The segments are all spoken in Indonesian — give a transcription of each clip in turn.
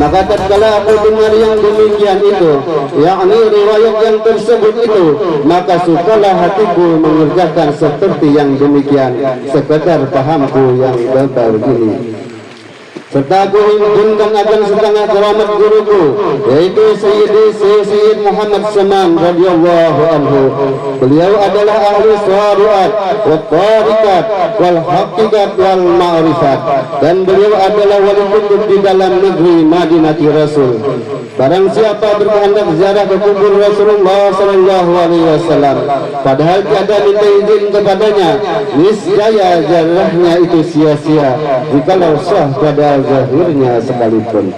Maka tatkala aku dengar yang demikian itu, yakni riwayat yang tersebut itu, maka sukalah hatiku mengerjakan seperti yang demikian, sekedar pahamku yang baru ini. Serta aku himpunkan akan setengah keramat guruku, yaitu Sayyid Muhammad Saman radhiyallahu anhu. Beliau adalah ahli syariat, wa tariqat, wal haqiqat, wal ma'rifat, dan beliau adalah wali kutub di dalam negeri Madinati Rasul. Barang siapa berkehendak ziarah ke kubur Rasulullah sallallahu alaihi wasallam, padahal tiada minta izin kepadanya, niscaya ziarahnya itu sia-sia, jikalau sah pada zahirnya sekalipun.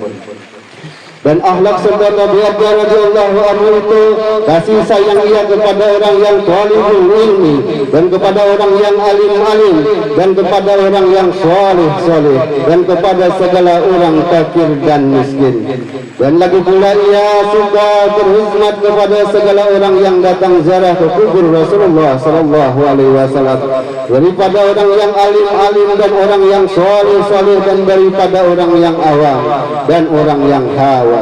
Dan akhlak serta tabiatnya radhiyallahu anhu itu kasih sayang ia kepada orang yang talibul ilmi, dan kepada orang yang alim-alim, dan kepada orang yang soleh-soleh, dan kepada segala orang fakir dan miskin. Dan lagi pula ia suka berkhidmat kepada segala orang yang datang ziarah ke kubur Rasulullah sallallahu alaihi wasallam, daripada orang yang alim-alim dan orang yang soleh-soleh, dan daripada orang yang awam dan orang yang hawas.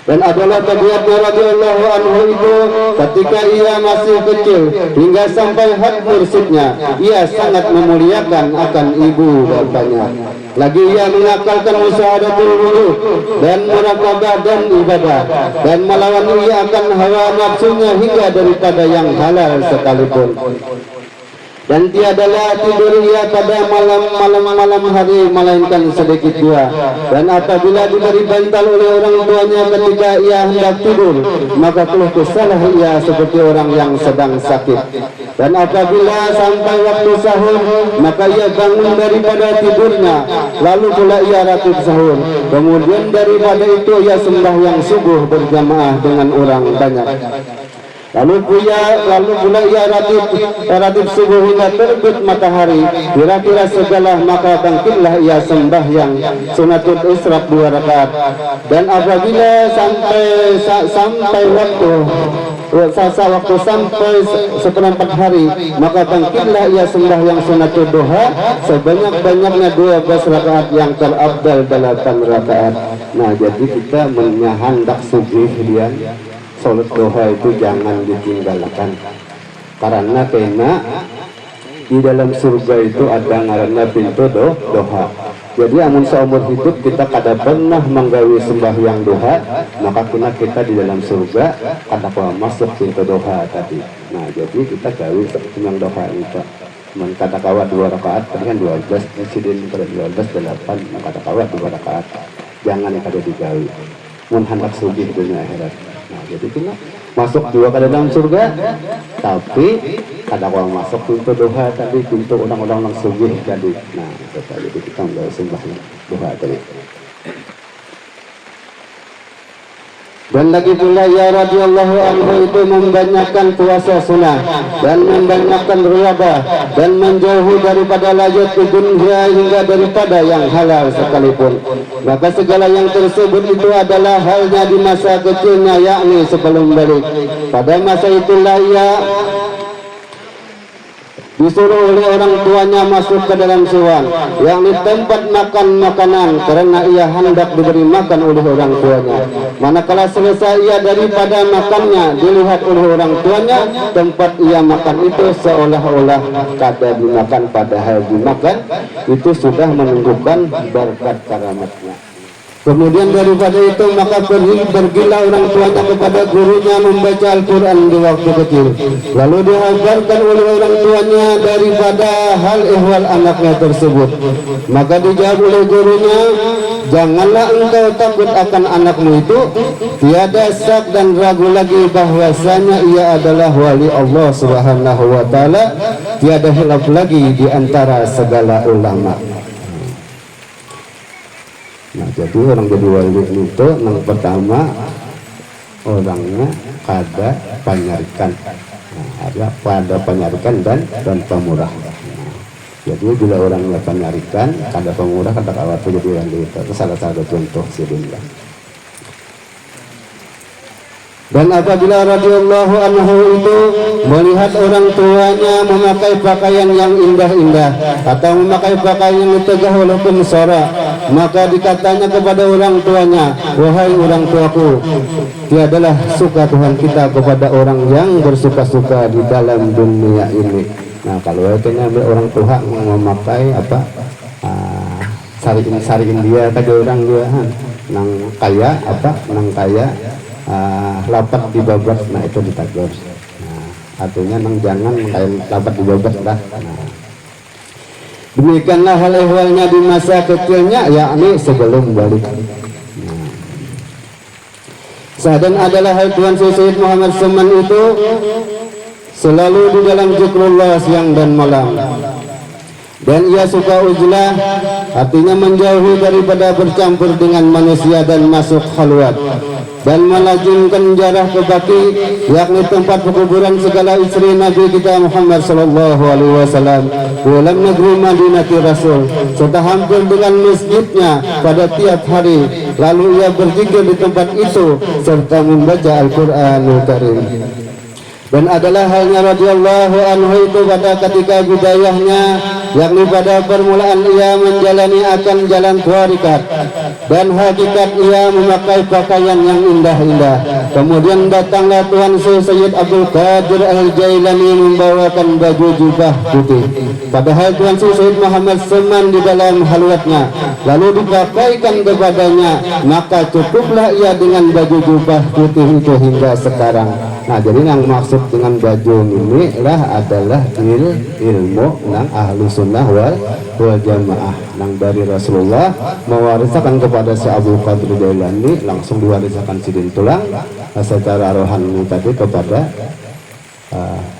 Dan adalah tabiatnya radhiyallahu anhu itu ketika ia masih kecil hingga sampai had mursyidnya, ia sangat memuliakan akan ibu bapaknya. Lagi ia mengakalkan musyahadatul wujud dan muraqabah dan ibadah, dan melawan ia akan hawa nafsunya hingga daripada yang halal sekalipun. Dan tiadalah tidur ia pada malam hari melainkan sedikit dua. Dan apabila diberi bantal oleh orang tuanya ketika ia hendak tidur, maka keluh kesahlah ia seperti orang yang sedang sakit. Dan apabila sampai waktu sahur, maka ia bangun daripada tidurnya, lalu pula ia ratib sahur. Kemudian daripada itu ia sembahyang subuh berjamaah dengan orang banyak. Lalu pula ia ratib subuh hingga terbit matahari, kira-kira segala, maka bangkitlah ia sembahyang sunatul isyraq 2 rakaat. Dan apabila sampai waktu sampai seperempat hari, maka bangkitlah ia sembahyang sunatul duha sebanyak-banyaknya 12 rakaat yang terabdal 8 rakaat. Nah, jadi kita menyahandak subuh dia salat duha itu jangan ditinggalkan, karena di dalam surga itu ada ngaranna pintu doha. Jadi amun seumur hidup kita kada pernah menggawi sembahyang duha, maka kita di dalam surga kada masuk pintu doha tadi. Nah, jadi kita gawi sembahyang doha itu. Men kada kawat 2 rakaat, kan 12 presiden pada 12 8, kada kawat 2 rakaat. Jangan kada digawi. Mun hendak sugih dunia akhirat. Nah, jadi kita masuk dua ke dalam surga, tapi kada orang masuk pintu doha tadi, pintu orang-orang yang sugih tadi. Nah, itu tadi kita enggak sembahyang doha tadi. Dan lagi pula ya radhiyallahu anhu itu membanyakkan puasa sunnah dan membanyakkan riyadhah dan menjauhi daripada lajat ke dunia hingga daripada yang halal sekalipun. Maka segala yang tersebut itu adalah halnya di masa kecilnya, yakni sebelum balik. Pada masa itulah ia disuruh oleh orang tuanya masuk ke dalam siwan, yakni tempat makan makanan, karena ia hendak diberi makan oleh orang tuanya. Manakala selesai ia daripada makannya, dilihat oleh orang tuanya, tempat ia makan itu seolah-olah kada dimakan, padahal dimakan itu sudah menunjukkan berkat karamatnya. Kemudian daripada itu maka pergilah orang tuanya kepada gurunya membaca Al-Quran di waktu kecil. Lalu dihabarkan oleh orang tuanya daripada hal ihwal anaknya tersebut. Maka dijawab oleh gurunya, janganlah engkau takut akan anakmu itu, tiada syak dan ragu lagi bahwasanya ia adalah wali Allah Subhanahu wa taala, tiada khilaf lagi di antara segala ulama. Nah, jadi orang jadi wali itu yang pertama orangnya kada panyarikan. Nah, ada pada panyarikan dan pemurah. Nah, jadi bila orangnya panyarikan, kada pemurah, kada kawat jadi wali itu salah satu contoh sebenarnya. Dan apabila radhiyallahu anhu itu melihat orang tuanya memakai pakaian yang indah-indah atau memakai pakaian yang tegah walaupun sorak, maka dikatanya kepada orang tuanya, wahai orang tuaku, tiadalah suka Tuhan kita kepada orang yang bersuka-suka di dalam dunia ini. Nah kalau kayaknya orang tua memakai apa sariin dia tadi orang dia nang kaya apa nang kaya lapat dibabat, nah itu ditagur. Nah artinya nang jangan kayak lapat dibabat dah. Nah, demikianlah hal ehwalnya di masa kecilnya, yakni sebelum balik. Nah, dan adalah hal Tuan Sayyid Muhammad Saman itu selalu di dalam zikrullah siang dan malam. Dan ia suka ujlah, artinya menjauhi daripada bercampur dengan manusia dan masuk khalwat, dan melazimkan jarah ke baki, yakni tempat pekuburan segala istri Nabi kita Muhammad sallallahu alaihi wasallam dalam negeri Madinah Rasul, serta hampir dengan masjidnya pada tiap hari. Lalu ia berzikir di tempat itu serta membaca Al-Qur'anul Karim. Dan adalah halnya radhiyallahu anhu itu pada ketika bidayahnya, yakni pada permulaan ia menjalani akan jalan tarikat, dan hakikat ia memakai pakaian yang indah-indah. Kemudian datanglah Tuan Sayyid Abdul Qadir Al-Jailani membawakan baju jubah putih, padahal Tuan Sayyid Muhammad Saman di dalam halwatnya, lalu dipakaikan kepadanya, maka cukuplah ia dengan baju jubah putih itu hingga sekarang. Nah jadi yang maksud dengan baju ini lah adalah ilmu nang ahlu sunnah wal jamaah, nang dari Rasulullah mewariskan kepada si Abdul Qadir Jailani, langsung diwariskan sidin tulang secara rohani tadi kepada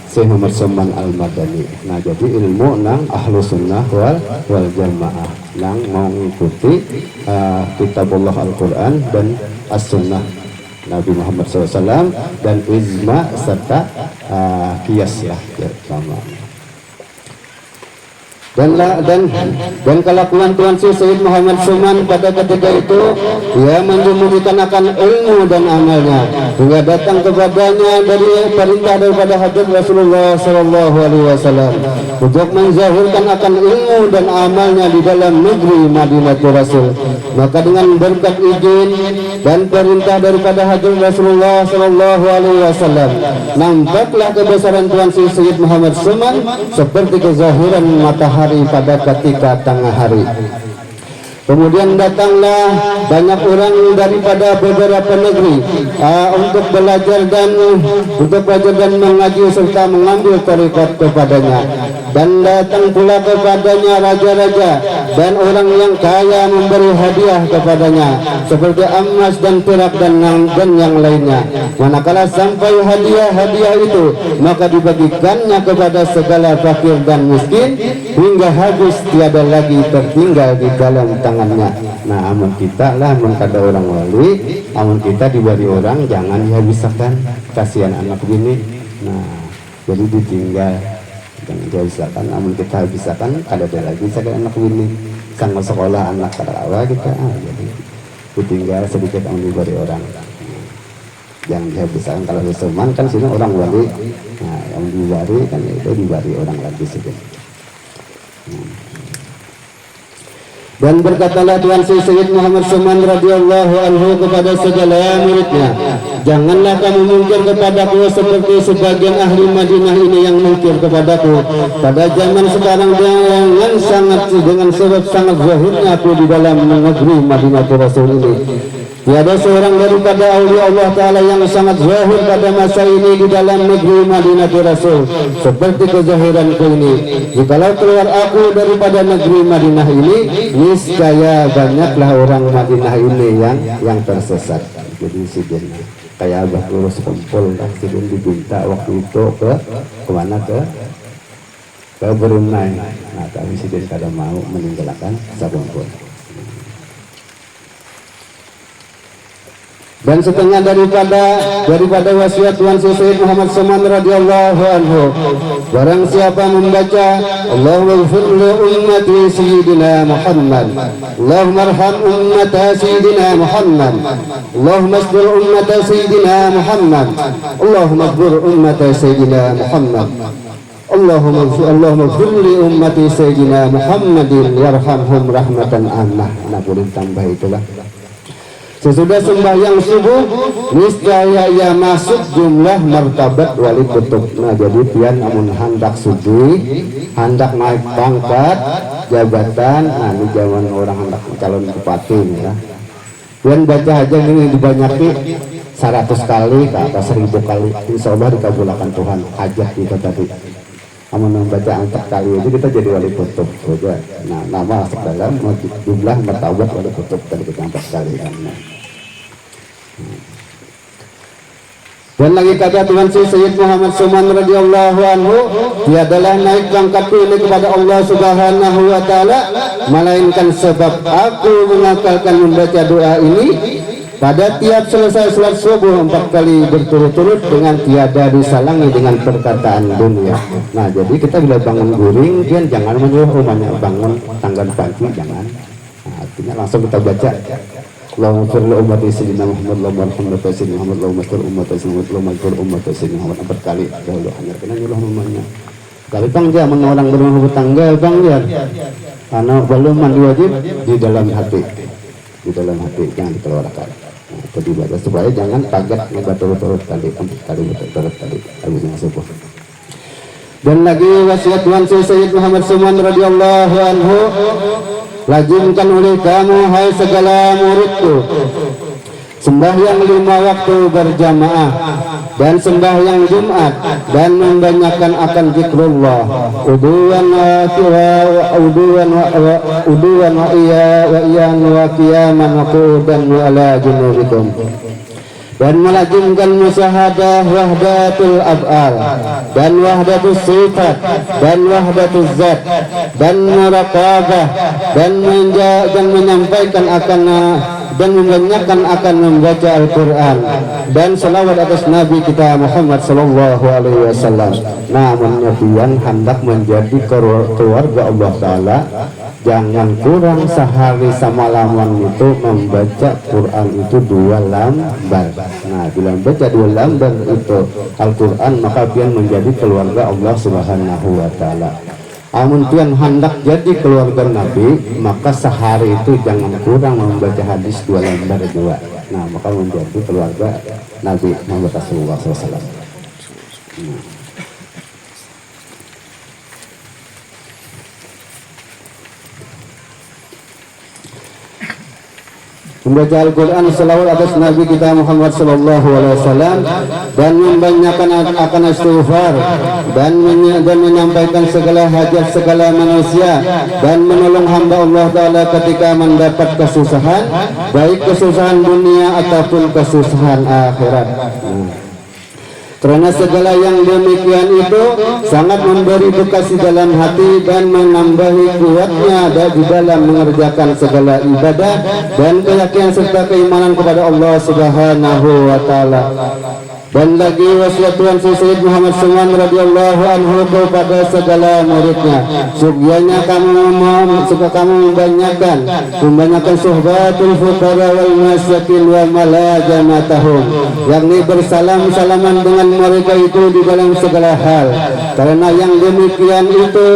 Syekh Muhammad Saman Al-Madani. Nah jadi ilmu nang ahlu sunnah wal jamaah, nang mau mengikuti kitabullah Al-Quran dan as-sunnah Nabi Muhammad SAW dan ijma serta kias lah ya, sama. Dan kelakuan Tuan Sayyid Muhammad Saman pada ketika itu, ia menjemukan akan ilmu dan amalnya, hingga datang kepadanya dari perintah daripada hadrat Rasulullah Sallallahu Alaihi Wasallam untuk menzahirkan akan ilmu dan amalnya di dalam negeri Madinah Rasul. Maka dengan berkat izin dan perintah daripada hadrat Rasulullah Sallallahu Alaihi Wasallam, nampaklah kebesaran Tuan Sayyid Muhammad Saman seperti kezahiran matahari pada ketika tengah hari. Kemudian datanglah banyak orang daripada beberapa negeri untuk belajar dan mengaji serta mengambil tarekat kepadanya. Dan datang pula kepadanya raja-raja dan orang yang kaya memberi hadiah kepadanya seperti emas dan perak dan yang lainnya. Manakala sampai hadiah-hadiah itu, maka dibagikannya kepada segala fakir dan miskin hingga habis, tiada lagi tertinggal di dalam tangannya. Nah amun kita lah mengkada orang wali, amun kita diberi orang jangan dihabiskan, kasihan anak begini. Nah jadi ditinggal, jangan dihabiskan. Amun kita habiskan, ada lagi saya anak begini, sang sekolah anak kada awal kita, jadi ditinggal sedikit amun diberi orang. Jangan dihabiskan. Kalau Saman kan sini orang wali, nah yang diberi kan itu diberi orang lagi sedikit. Dan berkatalah Tuan Sayyid Muhammad Saman radhiyallahu anhu kepada segala muridnya, janganlah kamu mungkir kepadaku seperti sebagian ahli Madinah ini yang mungkir kepadaku pada zaman sekarang, dengan sebab sangat zahirnya aku di dalam negeri Madinah Rasul ini. Tiada seorang daripada aulia Allah Ta'ala yang sangat zahir pada masa ini di dalam negeri Madinah Rasul seperti kezahiranku ini. Jikalau keluar aku daripada negeri Madinah ini, niscaya banyaklah orang Madinah ini yang tersesat. Jadi sidin kayak abah lulus kumpul, sidin diminta waktu itu ke mana, ke Brunei. Nah tapi sidin kada mau meninggalkan sakumpul. Dan setengah daripada wasiat Tuan Sayyid Muhammad Saman radhiyallahu anhu, barang siapa membaca Allahumma ighfir li ummati sayyidina Muhammad, Allahumma arham ummata sayyidina Muhammad, Allahumma asbir ummata sayyidina Muhammad, Allahumma asbir ummata sayyidina Muhammad, Allahumma ighfir li ummati sayyidina Muhammadin warhamhum rahmatan ammah. Nah, boleh tambah itulah. Sesudah sembahyang subuh niscaya ia masuk jumlah martabat wali kutub. Nah, jadi pian amun hendak suci, hendak naik pangkat jabatan, nah ini zaman orang hendak calon bupati ya. Pian baca aja ini dibanyaki 100 kali ke atas 1000 kali, insya Allah dikabulkan Tuhan hajat kita tadi. Amun membaca 4 kali aja kita jadi wali kutub saja. Nah, nama masuk dalam jumlah martabat wali kutub tadi kita 4 kali kan. Dan lagi kata Tuhan Sayyid Muhammad Suman radhiyallahu anhu, tiadalah naik pangkat ini kepada Allah Subhanahu wa taala melainkan sebab aku mengakalkan membaca doa ini pada tiap selesai salat subuh 4 kali berturut-turut dengan tiada disalangi dengan perkataan dunia. Nah, jadi kita bila bangun guring kan jangan menyuruh rumahnya bangun tanggal pagi, jangan. Nah, artinya langsung kita baca Allahumma ighfir li ummati sayyidina Muhammad, Allahumma arham li sayyidina Muhammad, Allahumma ighfir ummati sayyidina Muhammad, Allahumma ighfir ummati sayyidina Muhammad 4 kali dahulu hanya kena nyuruh rumahnya. Kali bang dia orang berumah tanggal bang dia. Karena belum mandi wajib di dalam hati. Di dalam hati jangan dikeluarkan. Nah, itu dibaca supaya jangan pagat berturut-turut kali 4 kali berturut-turut kali habisnya subuh. Dan lagi wasiat Tuhan Sayyid Muhammad Suman radhiyallahu anhu, lazimkan oleh kamu hai segala muridku sembahyang 5 waktu berjamaah dan sembahyang Jumat dan membanyakkan akan zikrullah uduwan wa iyan wa qiyaman wa qu'udan wa ala junubikum, dan melazimkan musyahadah wahdatul af'al dan wahdatus sifat dan wahdatul zat dan muraqabah dan menyampaikan akan dan membanyakkan akan membaca Al-Quran dan salawat atas Nabi kita Muhammad sallallahu alaihi wasallam. Namun nyabian hendak menjadi keluarga Allah Ta'ala, jangan kurang sehari semalaman itu membaca Quran itu 2 lembar. Nah, bila membaca 2 lembar itu Al-Quran, maka pian menjadi keluarga Allah Subhanahu wa Ta'ala. Amun pian hendak jadi keluarga Nabi, maka sehari itu jangan kurang membaca hadis 2 lembar juga. Nah, maka menjadi keluarga Nabi Muhammad Rasulullah SAW. Membaca Al-Quran, salawat atas Nabi kita Muhammad sallallahu alaihi wasallam, dan membanyakkan akan istighfar dan menyampaikan segala hajat segala manusia dan menolong hamba Allah Ta'ala ketika mendapat kesusahan, baik kesusahan dunia ataupun kesusahan akhirat. Karena segala yang demikian itu sangat memberi bekas di dalam hati dan menambahi kuatnya di dalam mengerjakan segala ibadah dan keyakinan serta keimanan kepada Allah Subhanahu wa Ta'ala. Dan lagi wasiat Tuhan Sayyid Muhammad Suman radhiyallahu anhu kepada segala muridnya, sugyanya kamu membanyakkan suhbatul fuqara wal masakin wa malajamatahum, yakni bersalam-salaman dengan mereka itu di dalam segala hal, karena yang demikian itu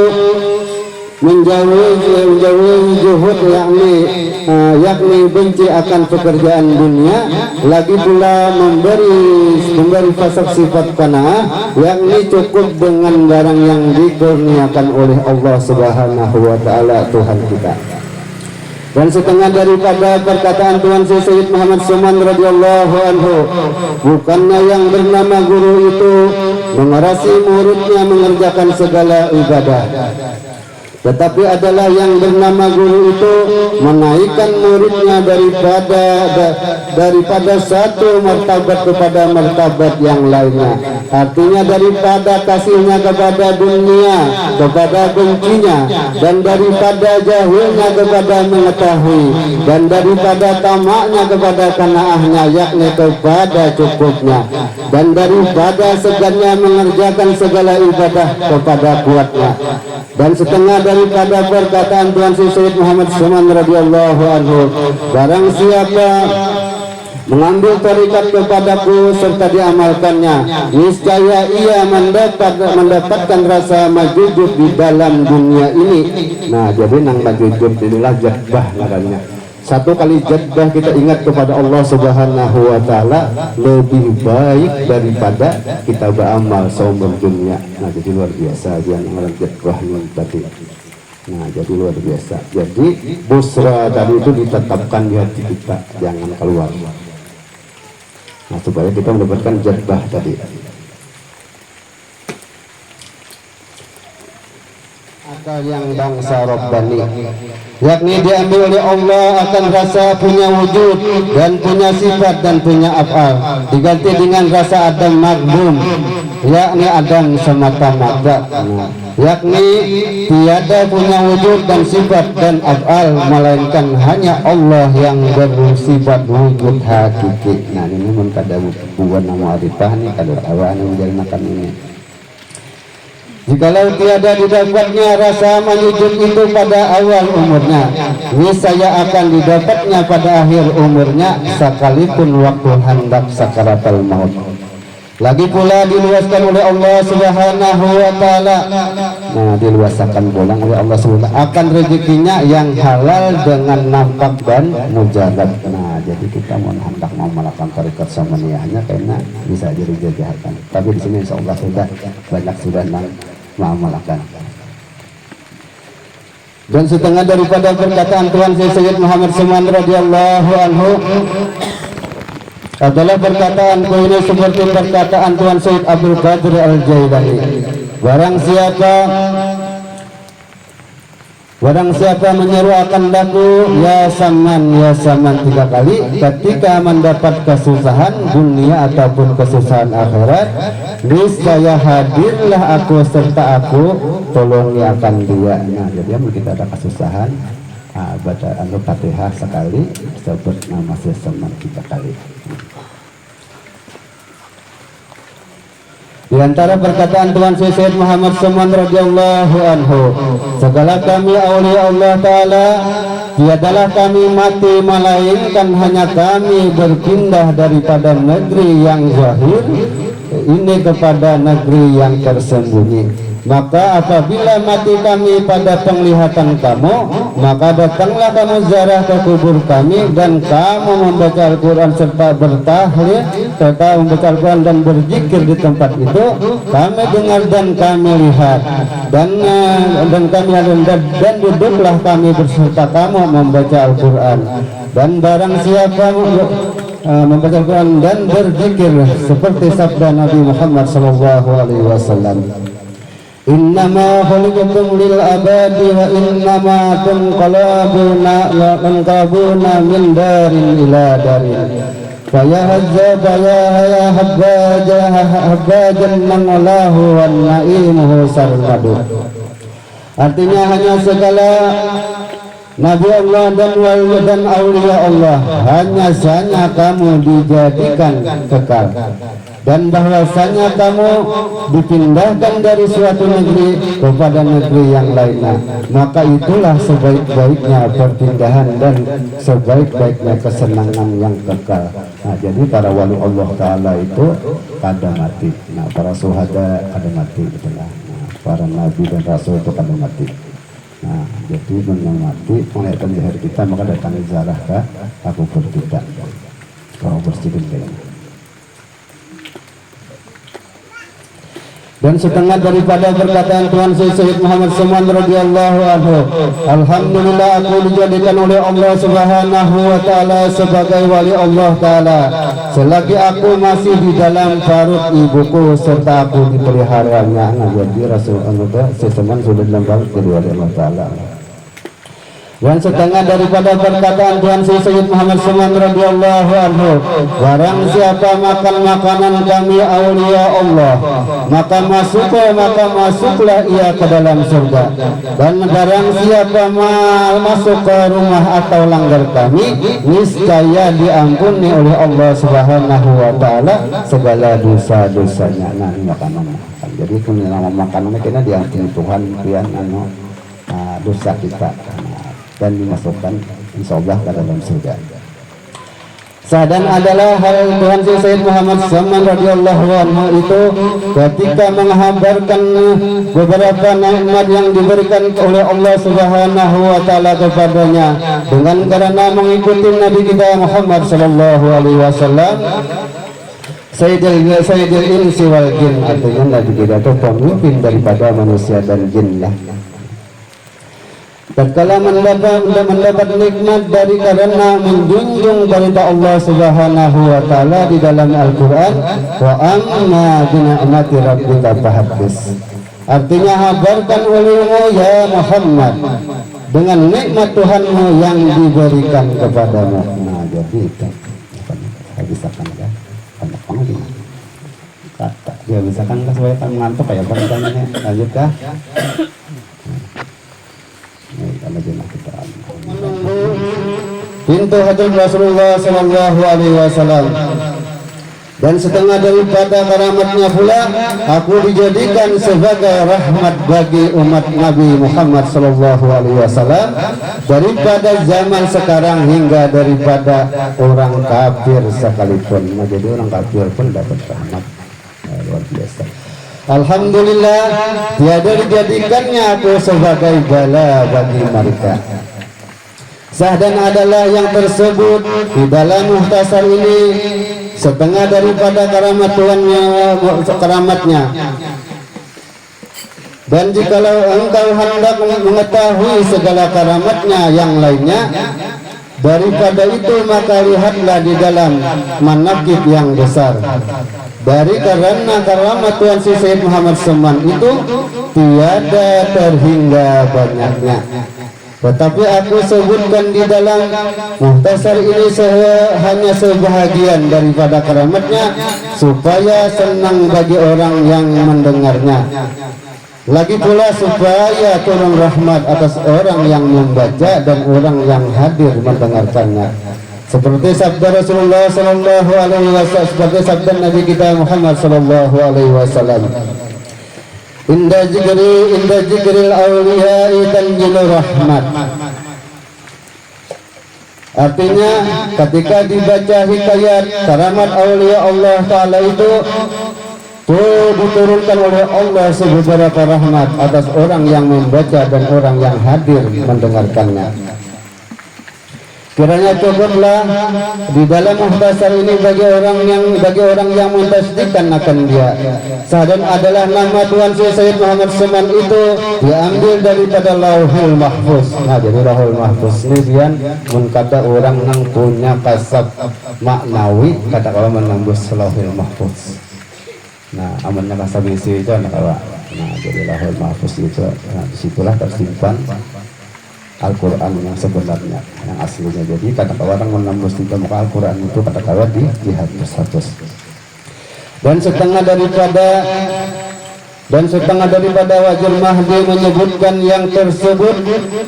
menjauhi zuhud yakni benci akan pekerjaan dunia, lagi pula memberi fasad sifat qanaah, yakni cukup dengan barang yang dikurniakan oleh Allah Subhanahu wa Ta'ala Tuhan kita. Dan setengah daripada perkataan Tuhan Sayyid Muhammad Suman radhiyallahu anhu, bukannya yang bernama guru itu mengarasi muridnya mengerjakan segala ibadah, tetapi adalah yang bernama guru itu menaikkan muridnya daripada satu martabat kepada martabat yang lainnya. Artinya daripada kasihnya kepada dunia kepada bencinya, dan daripada jahilnya kepada mengetahui, dan daripada tamaknya kepada kanaahnya yakni kepada cukupnya, dan daripada segannya mengerjakan segala ibadah kepada kuatnya. Dan setengah daripada perkataan Tuhan Sayyid Muhammad Suman radhiyallahu anhu, barang siapa mengambil tarikat kepadaku serta diamalkannya, niscaya ia mendapatkan rasa majujub di dalam dunia ini. Nah, jadi nang majujub inilah jadbah namanya. Satu kali jadbah kita ingat kepada Allah Subhanahu wa taala lebih baik daripada kita beramal seumur dunia. Nah, jadi luar biasa yang orang jadbah ini tadi. Nah, jadi luar biasa. Jadi busra tadi itu ditetapkan di hati kita, jangan keluar. Nah, supaya kita mendapatkan jadbah tadi. Akal yang bangsa Rabbani, yakni diambil oleh Allah akan rasa punya wujud dan punya sifat dan punya af'al, diganti dengan rasa adam magbum, yakni adam semata-mata. Yakni tiada punya wujud dan sifat dan af'al, melainkan hanya Allah yang bersifat wujud hakiki. Nah, ini mun kada bukan nama arifah nih, kada awan menjalanakan ini. Jikalau tiada didapatnya rasa menyujud itu pada awal umurnya, niscaya akan didapatnya pada akhir umurnya, sekalipun waktu hendak sakaratul maut. Lagi pula diluaskan oleh Allah Subhanahu wa taala. Nah, diluaskan pulang oleh Allah Subhanahu akan rezekinya yang halal dengan nafkah dan mujarab. Nah, jadi kita mau hendak mau melakukan tarekat samaniyahnya karena bisa jadi jajahan. Tapi di sini insyaallah sudah banyak sudah mengamalkan. Dan setengah daripada perkataan Tuhan Sayyid Muhammad Saman radhiyallahu anhu adalah perkataan ini seperti perkataan Tuhan Sayyid Abdul Qadir Al-Jailani. Barang siapa menyeru akan lagu ya saman 3 kali ketika mendapat kesusahan dunia ataupun kesusahan akhirat, niscaya hadirlah aku serta aku tolongi akan dia. Nah, jadi kita ada kesusahan, baca Al-Fatihah sekali, sebut nama saman 3 kali. Di antara perkataan Tuhan Sayyid Muhammad Saman radhiyallahu anhu, segala kami aulia Allah Ta'ala, tiadalah kami mati melainkan hanya kami berpindah daripada negeri yang zahir ini kepada negeri yang tersembunyi. Maka apabila mati kami pada penglihatan kamu, maka datanglah kamu ziarah ke kubur kami dan kamu membaca Al-Quran serta bertahlil serta membaca Al-Quran dan berzikir di tempat itu. Kami dengar dan kami lihat dan kami dan duduklah kami berserta kamu membaca Al-Quran. Dan barang siapa membaca Al-Quran dan berzikir seperti sabda Nabi Muhammad SAW, innama khuliqtum lil abadi wa innama tunqalabuna min darin ila darin faya habbajan mangulahu wan na'imuhu sarmadu. Artinya hanya segala Nabi Allah dan wali dan aulia Allah hanya saja kamu dijadikan kekal, dan bahwasanya kamu dipindahkan dari suatu negeri kepada negeri yang lainnya. Maka itulah sebaik-baiknya perpindahan dan sebaik-baiknya kesenangan yang kekal. Nah, jadi para wali Allah Ta'ala itu kada mati. Nah, para suhada kada mati, gitu lah. Nah, para nabi dan rasul itu kada mati. Nah, jadi yang mati mengenaikan leher kita, maka datang ziarah ke kubur kita. Kalau bersidin kayaknya. Dan setengah daripada perkataan Tuhan Sayyid Muhammad Saman radhiyallahu anhu, alhamdulillah aku dijadikan oleh Allah Subhanahu wa taala sebagai wali Allah Ta'ala selagi aku masih di dalam perut ibuku serta aku dipeliharanya. Nah, jadi Rasul Allah Saman sudah dalam perut wali Allah Ta'ala. Dan setengah daripada perkataan Tuhan Sayyid Muhammad Saman radhiyallahu anhu, barang siapa makan makanan kami aulia Allah, maka masuklah ia ke dalam surga. Dan barang siapa masuk ke rumah atau langgar kami, niscaya diampuni oleh Allah Subhanahu wa taala segala dosa-dosanya. Nah, ini makanan. Jadi punya nama makanannya kena diampuni Tuhan pian dosa kita. Dan dimasukkan insyaallah ke dalam surga. Dan adalah hal Tuhan Sayyid Muhammad SAW radhiyallahu anhu itu ketika menghabarkan beberapa nikmat yang diberikan oleh Allah Subhanahu wa taala kepadanya dengan karena mengikuti Nabi kita Muhammad sallallahu alaihi wasallam. Sayyidul insi wal jin, artinya Nabi kita itu pemimpin daripada manusia dan jin lah. Tatkala mendapat nikmat dari karena menjunjung perintah Allah Subhanahu wa taala di dalam Al-Qur'an, wa amma bi ni'mati rabbika fahaddits. Artinya habarkan olehmu ya Muhammad dengan nikmat Tuhanmu yang diberikan kepadamu. Nah, jadi itu misalkan ya, kata ya misalkan supaya tak ngantuk kayak pertanyaannya. Lanjut kah? Pintu hajat Rasulullah Sallallahu Alaihi Wasallam. Dan setengah daripada karamatnya pula, aku dijadikan sebagai rahmat bagi umat Nabi Muhammad Sallallahu Alaihi Wasallam daripada zaman sekarang hingga daripada orang kafir sekalipun. Nah, jadi orang kafir pun dapat rahmat. Luar biasa. Alhamdulillah, tiada dijadikannya aku sebagai bala bagi mereka. Dan adalah yang tersebut di dalam muhtasar ini setengah daripada karamatnya. Dan jikalau engkau hendak mengetahui segala karamatnya yang lainnya daripada itu, maka lihatlah di dalam manaqib yang besar. Dari karena karamat Tuhan Sayyid Muhammad SAW itu tiada terhingga banyaknya. Tetapi aku sebutkan di dalam muhtasar ini hanya sebahagian daripada karamatnya supaya senang bagi orang yang mendengarnya. Lagi pula supaya turun rahmat atas orang yang membaca dan orang yang hadir mendengarkannya. Seperti sabda Rasulullah sallallahu alaihi wasallam, seperti sabda Nabi kita Muhammad sallallahu alaihi wasallam. Inda jikril awliya'i tanjilu rahmat. Artinya ketika dibaca hikayat karamat aulia Allah Ta'ala itu diturunkan oleh Allah beberapa rahmat atas orang yang membaca dan orang yang hadir mendengarkannya. Kiranya cukuplah di dalam muhtasar ini bagi orang yang mentasdikkan akan dia. Dan adalah nama Tuhan Sayyid Muhammad SAW itu diambil daripada Lauhul Mahfuz. Nah, jadi Lauhul Mahfuz ini dia kata orang yang punya kasab maknawi, kata kalau menembus Lauhul Mahfuz. Nah, amannya kasab isi itu anak awak. Nah, jadi Lauhul Mahfuz itu, nah, disitulah tersimpan Al-Quran yang sebenarnya, yang aslinya. Jadi kata-kata orang menembus di muka Al-Quran itu kata-kata dihapus. Dan setengah daripada Wajir Mahdi menyebutkan yang tersebut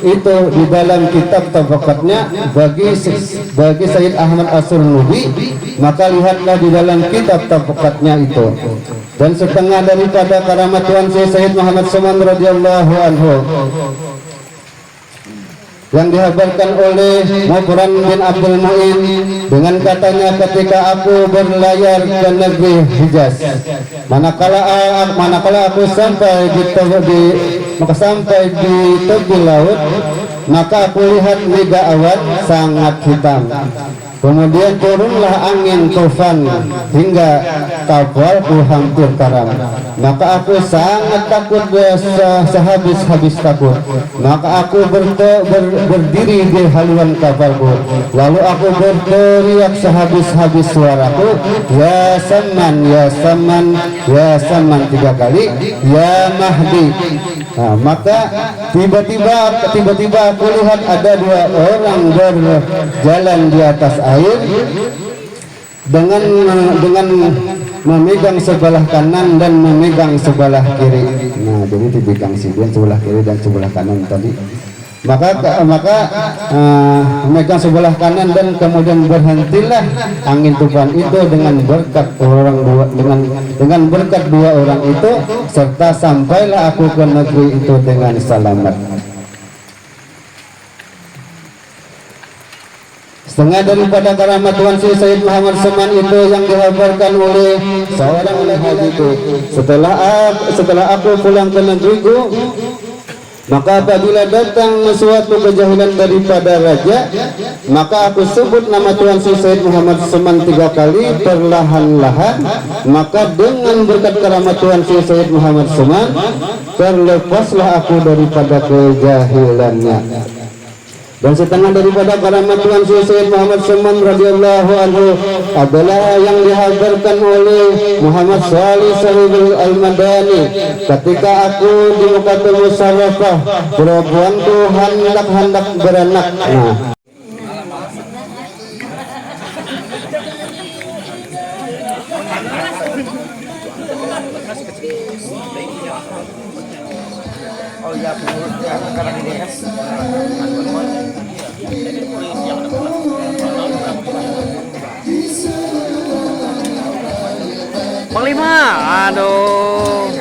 itu di dalam kitab tabaqatnya bagi Sayyid Ahmad As-Surnubi, maka lihatlah di dalam kitab tabaqatnya itu. Dan setengah daripada karamat Tuhan Sayyid Muhammad SAW radhiyallahu anhu yang dihabarkan oleh Mufran bin Abdul Mu'in dengan katanya, ketika aku berlayar ke negeri Hijaz, manakala aku sampai di tepi laut, maka aku lihat mega awan sangat hitam. Kemudian turunlah angin tufan hingga kapalku hampir karam. Maka aku sangat takut, sehabis-habis takut. Maka aku berdiri di haluan kapalku. Lalu aku berteriak sehabis-habis suaraku, ya Saman, ya Saman, ya Saman 3 kali, ya Mahdi. Nah, maka tiba-tiba aku lihat ada 2 orang berjalan di atas air dengan memegang sebelah kanan dan memegang sebelah kiri. Nah, jadi dipegang sebelah kiri dan sebelah kanan tadi. Maka memegang sebelah kanan dan kemudian berhentilah angin tufan itu dengan berkat berkat 2 orang itu, serta sampailah aku ke negeri itu dengan selamat. Setengah daripada karamat Tuan Sri Said Muhammad Seman itu yang dihabarkan oleh seorang hajiku. Setelah aku pulang ke negeriku, maka apabila datang suatu kejahilan daripada raja, maka aku sebut nama Tuan Sri Said Muhammad Seman 3 kali perlahan-lahan. Maka dengan berkat karamat Tuan Sri Said Muhammad Seman, terlepaslah aku daripada kejahilannya. Dan setengah daripada karamat Tuan Sri Said Muhammad Seman radhiyallahu anhu adalah yang dihabarkan oleh Muhammad Salih Sahibul Al-Madani ketika aku di Mukatul Musarrafah, perempuanku hendak beranak. Nah, oh iya, karena di DS. Panglima, aduh.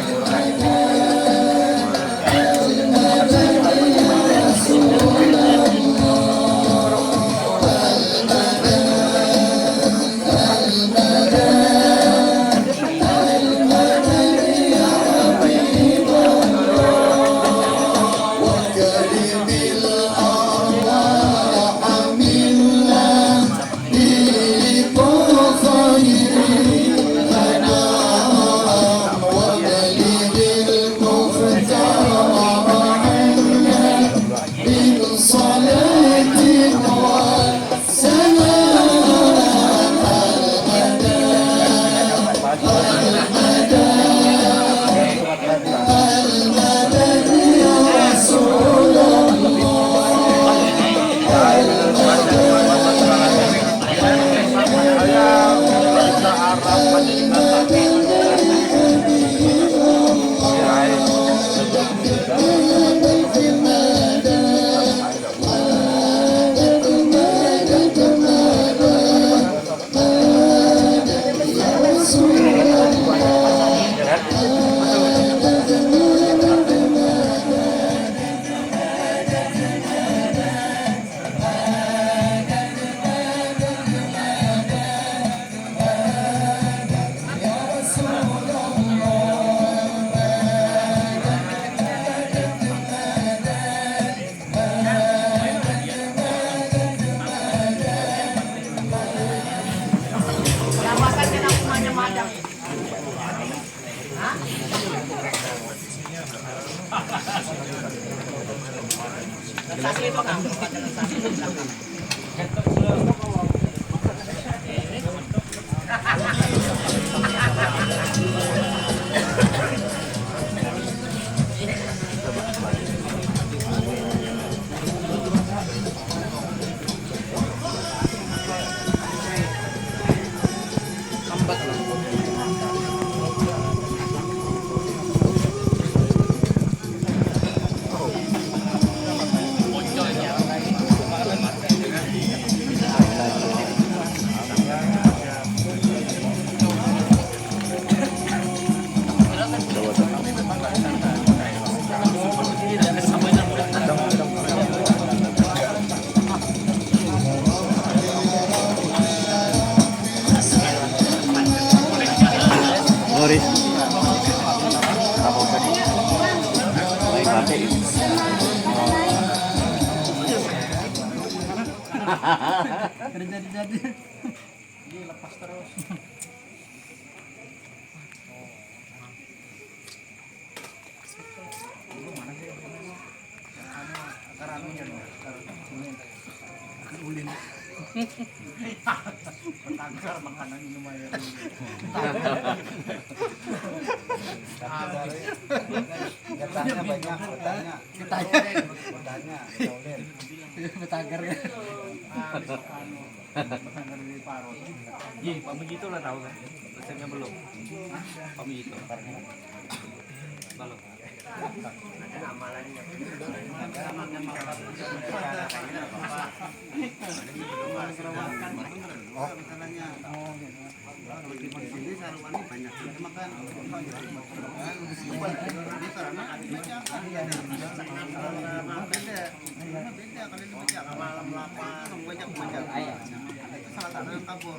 Jadi lepas terus. Ulin. Petangkar makanan lumayan. Katanya banyak, katanya. Petangkar ya. Petangkar di Parot. Ji, Pak Mujito lah tahu kan? Resepnya belum. Pak Mujito. Belum. Beda, kalau dibaca malam 8 banyak. Itu salah satu yang kabur.